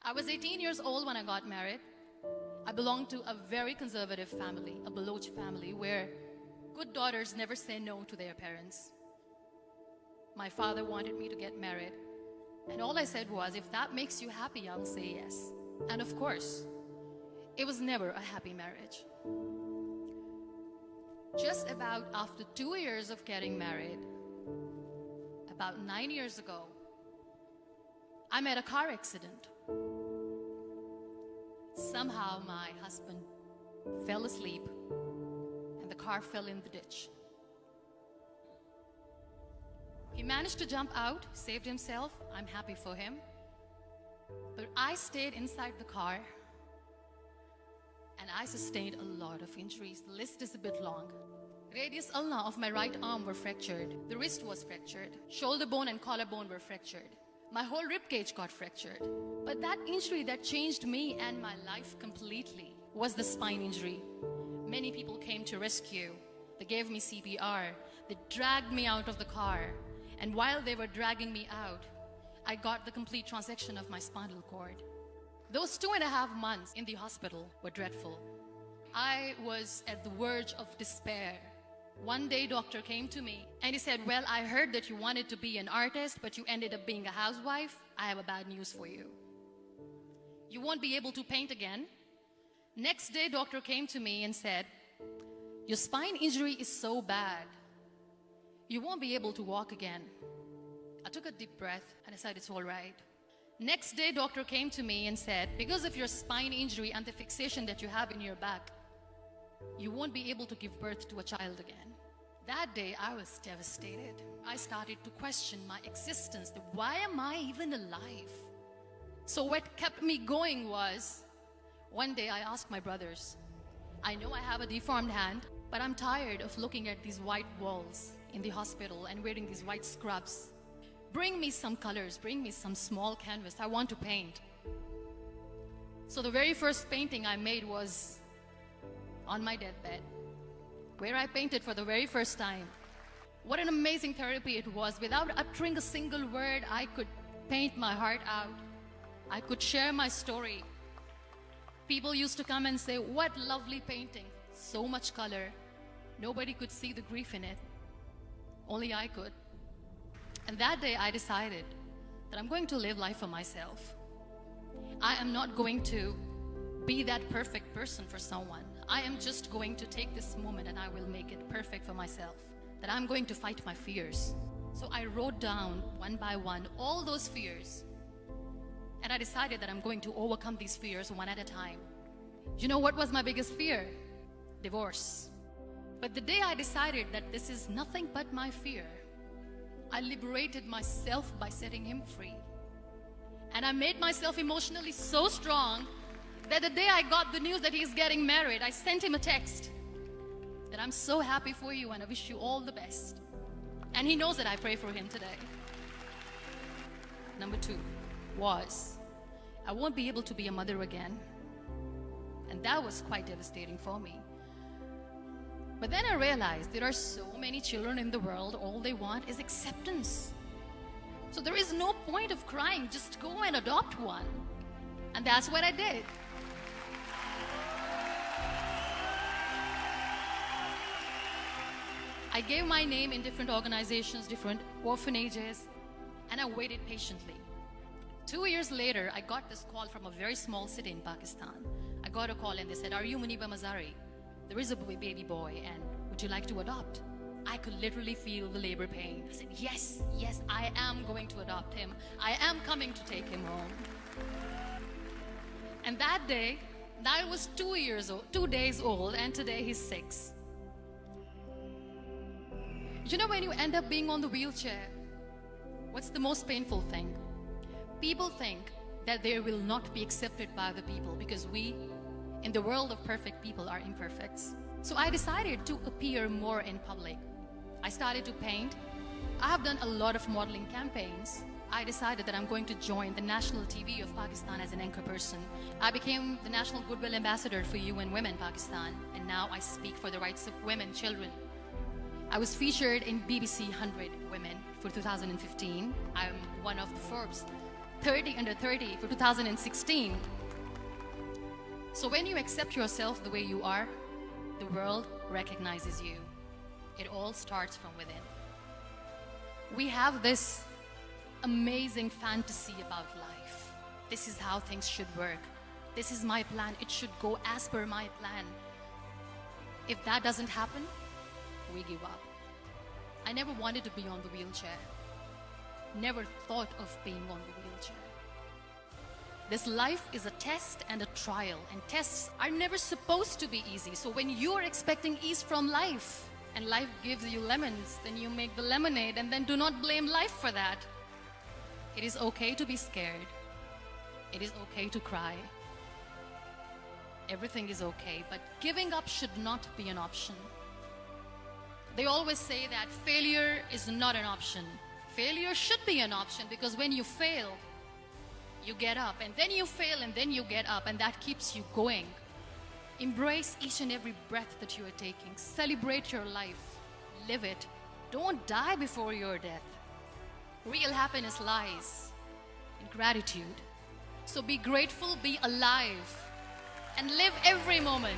I was 18 years old when I got married. I belonged to a very conservative family, a Baloch family, where good daughters never say no to their parents. My father wanted me to get married, and all I said was, if that makes you happy, I'll say yes. And of course, it was never a happy marriage. Just about after 2 years of getting married, about 9 years ago, I met a car accident. Somehow my husband fell asleep and the car fell in the ditch. He managed to jump out, saved himself. I'm happy for him. But I stayed inside the car and I sustained a lot of injuries. The list is a bit long. Radius ulna of my right arm were fractured. The wrist was fractured. Shoulder bone and collarbone were fractured. My whole rib cage got fractured. But that injury that changed me and my life completely was the spine injury. Many people came to rescue. They gave me CPR. They dragged me out of the car. And while they were dragging me out, I got the complete transection of my spinal cord. Those 2.5 months in the hospital were dreadful. I was at the verge of despair. One day, doctor came to me and he said, well, I heard that you wanted to be an artist, but you ended up being a housewife. I have a bad news for you. You won't be able to paint again. Next day, doctor came to me and said, your spine injury is so bad, you won't be able to walk again. I took a deep breath and I said, it's all right. Next day, doctor came to me and said, because of your spine injury and the fixation that you have in your back, you won't be able to give birth to a child again. That day, I was devastated. I started to question my existence. Why am I even alive? So what kept me going was, one day I asked my brothers, I know I have a deformed hand, but I'm tired of looking at these white walls in the hospital and wearing these white scrubs. Bring me some colors, bring me some small canvas. I want to paint. So the very first painting I made was on my deathbed, where I painted for the very first time. What an amazing therapy it was. Without uttering a single word, I could paint my heart out. I could share my story. People used to come and say, what lovely painting, so much color. Nobody could see the grief in it. Only I could. And that day I decided that I'm going to live life for myself. I am not going to be that perfect person for someone. I am just going to take this moment and I will make it perfect for myself. That I'm going to fight my fears. So I wrote down one by one all those fears. And I decided that I'm going to overcome these fears one at a time. You know what was my biggest fear? Divorce. But the day I decided that this is nothing but my fear, I liberated myself by setting him free. And I made myself emotionally so strong that the day I got the news that he's getting married, I sent him a text that I'm so happy for you and I wish you all the best. And he knows that I pray for him today. Number 2 was, I won't be able to be a mother again. And that was quite devastating for me. But then I realized there are so many children in the world, all they want is acceptance. So there is no point of crying, just go and adopt one. And that's what I did. I gave my name in different organizations, different orphanages, and I waited patiently. 2 years later, I got this call from a very small city in Pakistan. I got a call and they said, are you Muniba Mazari? There is a baby boy and would you like to adopt? I could literally feel the labor pain. I said, yes, I am going to adopt him. I am coming to take him home. And that day, I was 2 days old, and today he's 6. You know, when you end up being on the wheelchair, what's the most painful thing? People think that they will not be accepted by the people because we, in the world of perfect people, are imperfects. So I decided to appear more in public. I started to paint. I have done a lot of modeling campaigns. I decided that I'm going to join the national TV of Pakistan as an anchor person. I became the National Goodwill Ambassador for UN Women Pakistan, and now I speak for the rights of women, children. I was featured in BBC 100 Women for 2015. I'm one of the Forbes 30 under 30 for 2016. So when you accept yourself the way you are, the world recognizes you. It all starts from within. We have this amazing fantasy about life. This is how things should work. This is my plan. It should go as per my plan. If that doesn't happen, we give up. I never wanted to be on the wheelchair. Never thought of being on the wheelchair. This life is a test and a trial, and tests are never supposed to be easy. So when you are expecting ease from life, and life gives you lemons, then you make the lemonade, and then do not blame life for that. It is okay to be scared. It is okay to cry. Everything is okay, but giving up should not be an option. They always say that failure is not an option. Failure should be an option, because when you fail, you get up, and then you fail, and then you get up, and that keeps you going. Embrace each and every breath that you are taking. Celebrate your life. Live it. Don't die before your death. Real happiness lies in gratitude. So be grateful, be alive, and live every moment.